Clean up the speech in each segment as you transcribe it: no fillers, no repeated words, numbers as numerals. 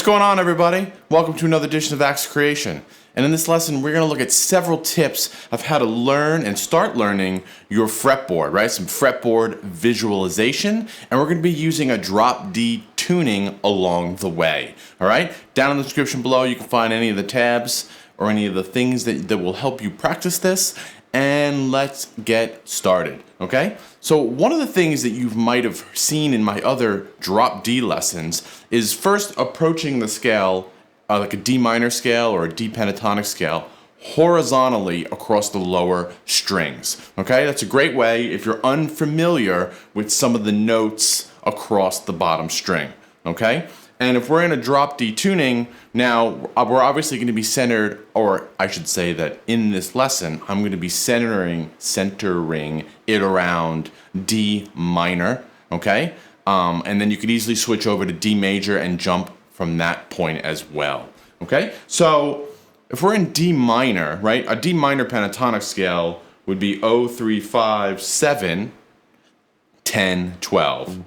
going on, everybody? Welcome to another edition of Axe Creation. And in this lesson, we're going to look at several tips of how to learn and start learning your fretboard, right? Some fretboard visualization, and we're going to be using a drop D tuning along the way, all right? Down in the description below, you can find any of the tabs or any of the things that will help you practice this. And let's get started, okay? So one of the things that you might have seen in my other drop D lessons is first approaching the scale, like a D minor scale or a D pentatonic scale, horizontally across the lower strings, okay? That's a great way if you're unfamiliar with some of the notes across the bottom string, okay? And if we're in a drop D tuning, now we're obviously going to be centered, or I should say that in this lesson, I'm going to be centering it around D minor, okay? And then you could easily switch over to D major and jump from that point as well, okay? So if we're in D minor, right, a D minor pentatonic scale would be 0, 3, 5, 7, 10, 12.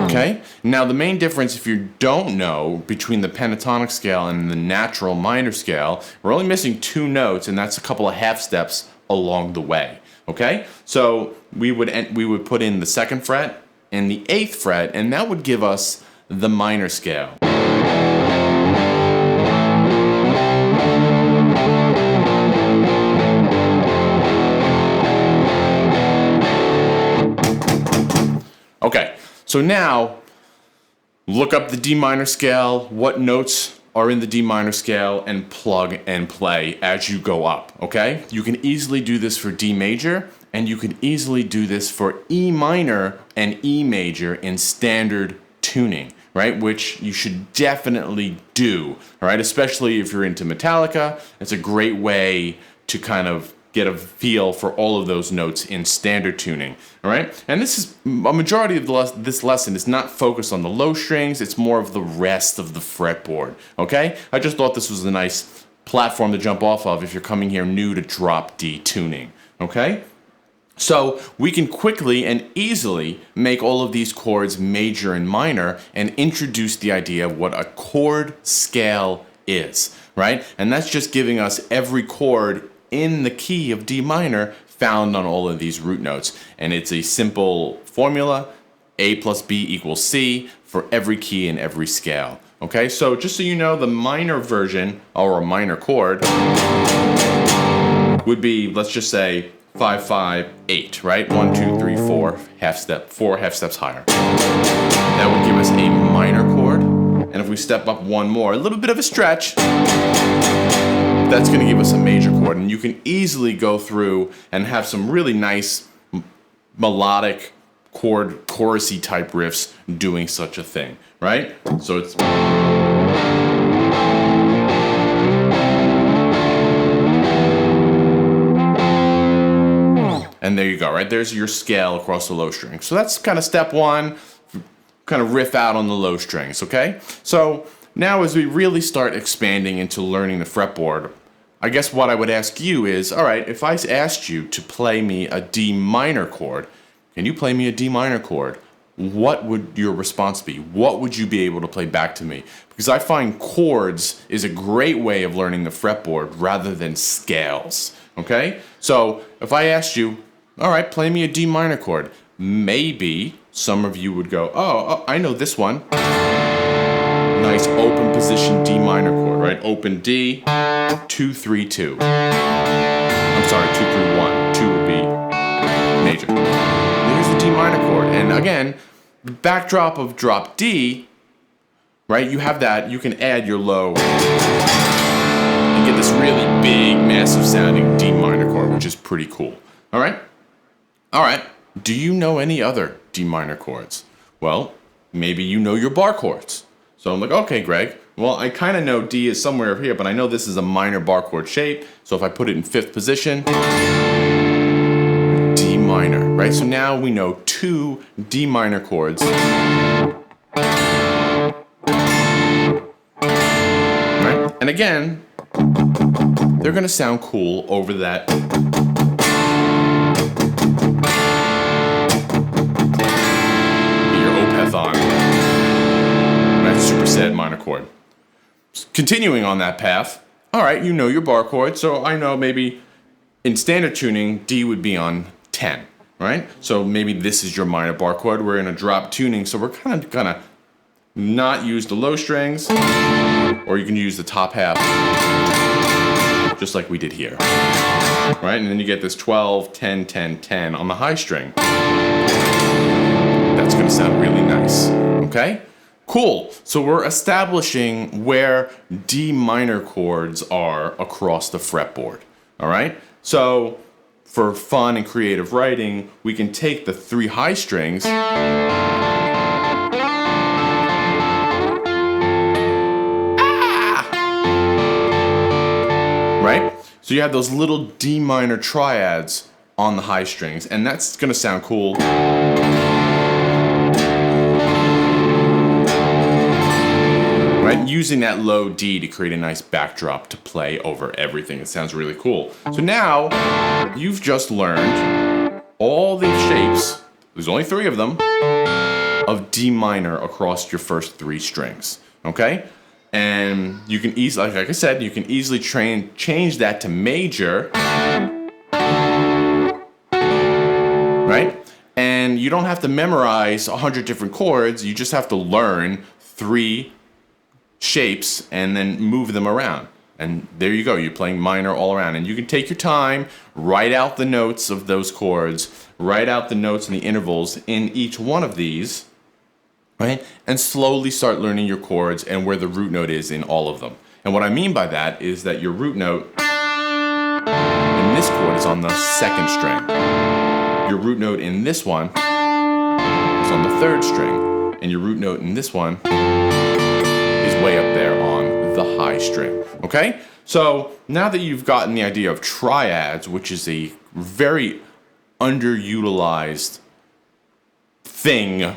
Okay? Now the main difference, if you don't know, between the pentatonic scale and the natural minor scale, we're only missing two notes, and that's a couple of half steps along the way. Okay? So we would put in the 2nd fret and the 8th fret, and that would give us the minor scale. Okay. So now, look up the D minor scale, what notes are in the D minor scale, and plug and play as you go up, okay? You can easily do this for D major, and you can easily do this for E minor and E major in standard tuning, right? Which you should definitely do, all right? Especially if you're into Metallica, it's a great way to kind of get a feel for all of those notes in standard tuning, all right? And this is, a majority of this lesson is not focused on the low strings, it's more of the rest of the fretboard, okay? I just thought this was a nice platform to jump off of if you're coming here new to drop D tuning, okay? So we can quickly and easily make all of these chords major and minor and introduce the idea of what a chord scale is, right? And that's just giving us every chord in the key of D minor found on all of these root notes. And it's a simple formula, A plus B equals C, for every key in every scale. Okay, so just so you know, the minor version, or a minor chord, would be, let's just say, 5, 5, 8, right? 1, 2, 3, 4, four half steps higher. That would give us a minor chord. And if we step up one more, a little bit of a stretch, that's going to give us a major chord, and you can easily go through and have some really nice melodic chorusy type riffs doing such a thing, right? So it's and there you go, right? There's your scale across the low string. So that's kind of step one, kind of riff out on the low strings, okay? So now as we really start expanding into learning the fretboard, I guess what I would ask you is, all right, if I asked you to play me a D minor chord, can you play me a D minor chord? What would your response be? What would you be able to play back to me? Because I find chords is a great way of learning the fretboard rather than scales, okay? So if I asked you, all right, play me a D minor chord, maybe some of you would go, oh, I know this one. Nice open position D minor chord, right? Open D, 2, 3, 2. I'm sorry, 2, 3, 1. 2 would be major. There's the D minor chord. And again, the backdrop of drop D, right? You have that, you can add your low and get this really big, massive sounding D minor chord, which is pretty cool. All right? All right. Do you know any other D minor chords? Well, maybe you know your bar chords. So I'm like, okay, Greg, well, I kind of know D is somewhere over here, but I know this is a minor bar chord shape. So if I put it in 5th position, D minor, right? So now we know 2 D minor chords. Right? And again, they're going to sound cool over that for said minor chord. Continuing on that path, all right, you know your bar chord, so I know maybe in standard tuning, D would be on 10, right? So maybe this is your minor bar chord. We're in a drop tuning, so we're kind of gonna not use the low strings, or you can use the top half, just like we did here, right? And then you get this 12, 10, 10, 10 on the high string. That's gonna sound really nice, okay? Cool, so we're establishing where D minor chords are across the fretboard, all right? So for fun and creative writing, we can take the 3 high strings right? So you have those little D minor triads on the high strings, and that's gonna sound cool. Right? Using that low D to create a nice backdrop to play over everything. It sounds really cool. So now, you've just learned all these shapes, there's only 3 of them, of D minor across your first 3 strings, okay? And you can easily, like I said, you can easily change that to major, right? And you don't have to memorize 100 different chords, you just have to learn 3 shapes and then move them around. And there you go, you're playing minor all around. And you can take your time, write out the notes of those chords, write out the notes and the intervals in each one of these, right? And slowly start learning your chords and where the root note is in all of them. And what I mean by that is that your root note in this chord is on the 2nd string. Your root note in this one is on the 3rd string. And your root note in this one is way up there on the high string, okay? So now that you've gotten the idea of triads, which is a very underutilized thing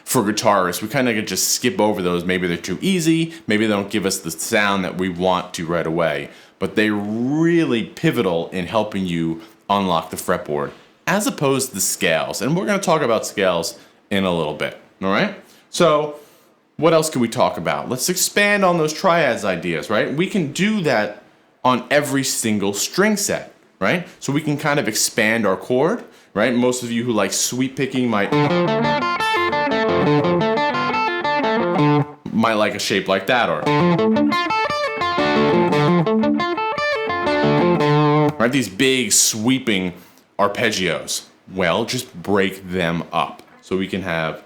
for guitarists, we kind of just skip over those. Maybe they're too easy, maybe they don't give us the sound that we want to right away, but they're really pivotal in helping you unlock the fretboard, as opposed to the scales. And we're going to talk about scales in a little bit, all right? So what else can we talk about? Let's expand on those triads ideas, right? We can do that on every single string set, right? So we can kind of expand our chord, right? Most of you who like sweep picking might like a shape like that, or right, these big sweeping arpeggios. Well, just break them up. So we can have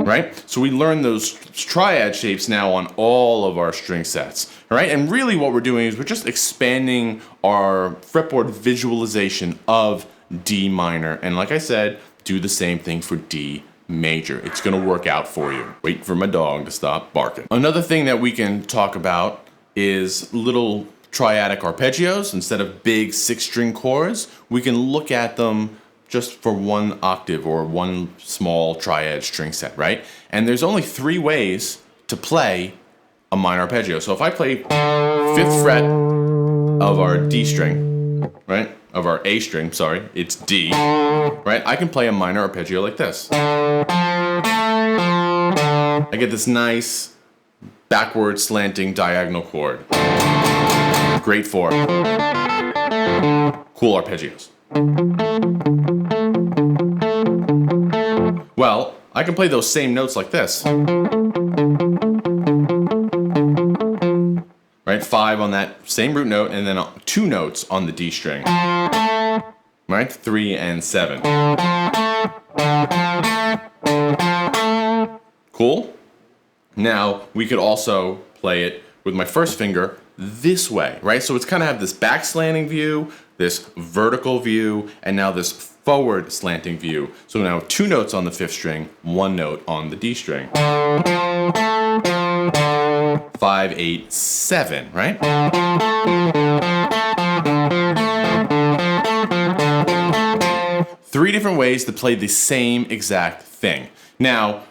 right? So we learn those triad shapes now on all of our string sets, all right? And really what we're doing is we're just expanding our fretboard visualization of D minor. And like I said, do the same thing for D major. It's gonna work out for you. Wait for my dog to stop barking. Another thing that we can talk about is little triadic arpeggios. Instead of big 6-string chords, we can look at them just for 1 octave or 1 small triad string set, right? And there's only 3 ways to play a minor arpeggio. So if I play 5th fret of our D string, right? Of our A string, sorry, it's D, right? I can play a minor arpeggio like this. I get this nice backward slanting diagonal chord. Great for cool arpeggios. Well, I can play those same notes like this. Right, 5 on that same root note, and then 2 notes on the D string. Right, 3 and 7. Cool? Now, we could also play it with my first finger this way, right? So it's kind of have this back slanting view, this vertical view, and now this forward slanting view. So now 2 notes on the 5th string, 1 note on the D string. 5, 8, 7, right? Three different ways to play the same exact thing. Now,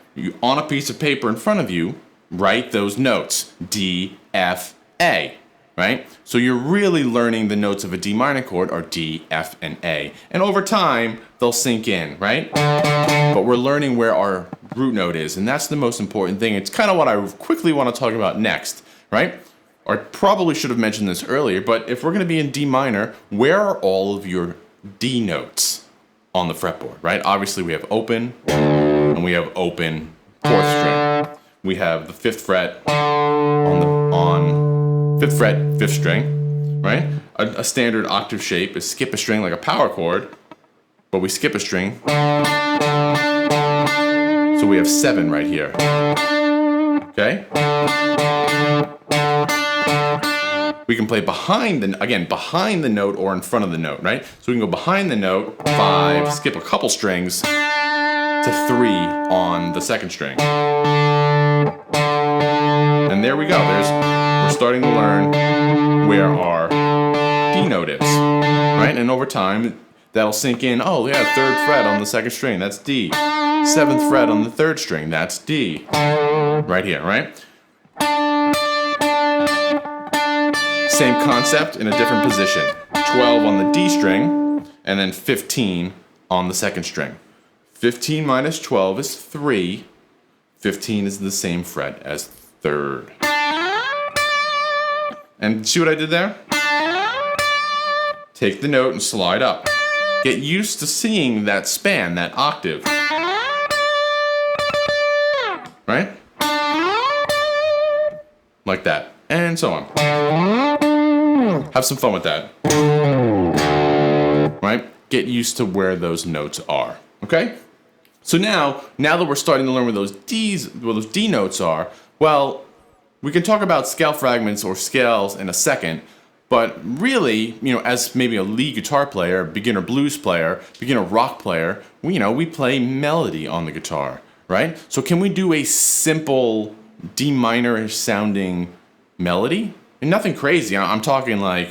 on a piece of paper in front of you, write those notes, D, F, A. right? So you're really learning the notes of a D minor chord are D, F, and A. And over time, they'll sink in, right? But we're learning where our root note is, and that's the most important thing. It's kind of what I quickly want to talk about next, right? Or I probably should have mentioned this earlier, but if we're going to be in D minor, where are all of your D notes on the fretboard, right? Obviously, we have open, and we have open 4th string. We have the 5th fret on 5th fret, 5th string, right? A standard octave shape is skip a string like a power chord, but we skip a string. So we have 7 right here, okay? We can play behind the note or in front of the note, right? So we can go behind the note, 5, skip a couple strings to 3 on the 2nd string. And there we go. We're starting to learn where our D note is, right? And over time, that'll sink in. Oh, yeah, 3rd fret on the 2nd string, that's D. 7th fret on the 3rd string, that's D. Right here, right? Same concept in a different position. 12 on the D string, and then 15 on the 2nd string. 15 minus 12 is 3. 15 is the same fret as 3rd. And see what I did there? Take the note and slide up. Get used to seeing that span, that octave. Right? Like that. And so on. Have some fun with that. Right? Get used to where those notes are. Okay? So now that we're starting to learn where those D notes are, well, we can talk about scale fragments or scales in a second, but really, as maybe a lead guitar player, beginner blues player, beginner rock player, we play melody on the guitar, right? So can we do a simple D minor sounding melody? And nothing crazy. I'm talking like,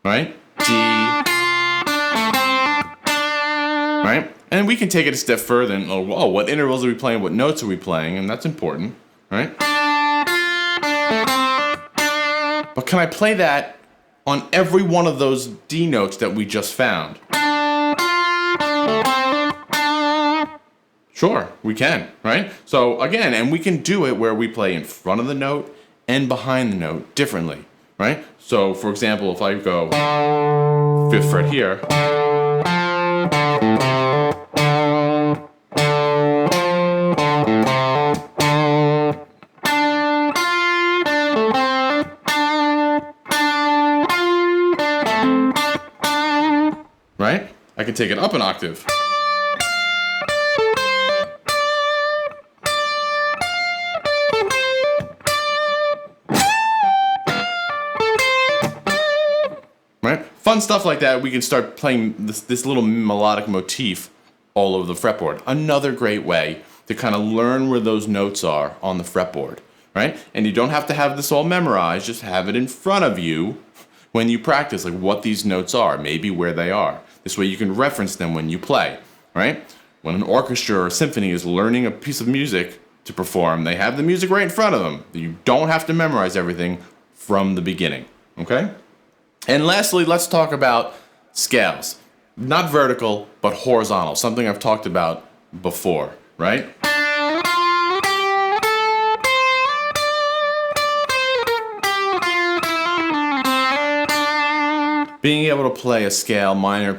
right? D, right? And we can take it a step further and, what intervals are we playing? What notes are we playing? And that's important, right? But can I play that on every one of those D notes that we just found? Sure, we can, right? So again, and we can do it where we play in front of the note and behind the note differently, right? So for example, if I go 5th fret here, right? I can take it up an octave. Right? Fun stuff like that, we can start playing this little melodic motif all over the fretboard. Another great way to kind of learn where those notes are on the fretboard, right? And you don't have to have this all memorized, just have it in front of you when you practice, like what these notes are, maybe where they are. This way you can reference them when you play, right? When an orchestra or symphony is learning a piece of music to perform, they have the music right in front of them. You don't have to memorize everything from the beginning, okay? And lastly, let's talk about scales. Not vertical, but horizontal, something I've talked about before, right? Being able to play a scale, minor or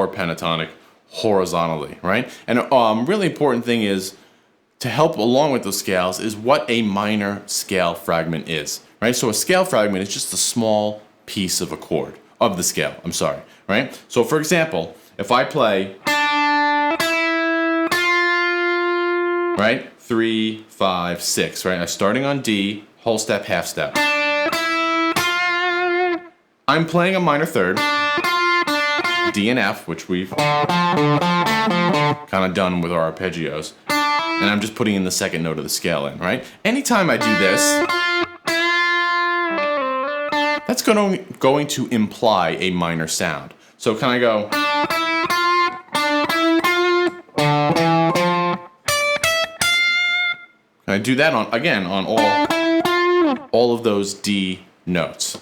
pentatonic, horizontally, right? And a really important thing is to help along with those scales is what a minor scale fragment is, right? So a scale fragment is just a small piece of a chord, of the scale, right? So for example, if I play, right, 3, 5, 6, right? I'm starting on D, whole step, half step. I'm playing a minor third, D and F, which we've kind of done with our arpeggios. And I'm just putting in the second note of the scale in, right? Anytime I do this, that's going to imply a minor sound. So can I go? And I do that on, again, on all of those D notes.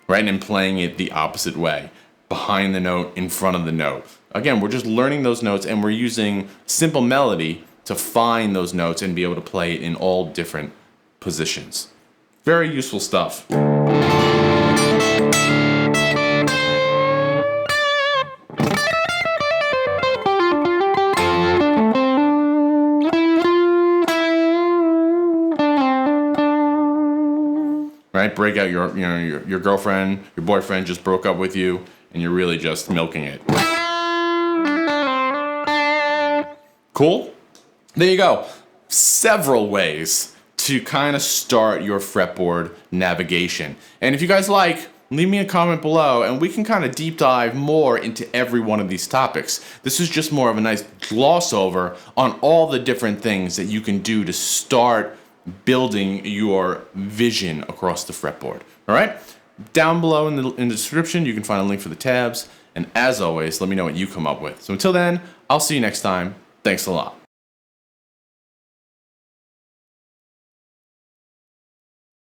Right, and playing it the opposite way. Behind the note, in front of the note. Again, we're just learning those notes and we're using simple melody to find those notes and be able to play it in all different positions. Very useful stuff. Right? Break out your girlfriend, your boyfriend just broke up with you, and you're really just milking it. Cool? There you go. Several ways to kind of start your fretboard navigation. And if you guys like, leave me a comment below and we can kind of deep dive more into every one of these topics. This is just more of a nice gloss over on all the different things that you can do to start building your vision across the fretboard. All right? Down below in the description, you can find a link for the tabs. And as always, let me know what you come up with. So until then, I'll see you next time. Thanks a lot.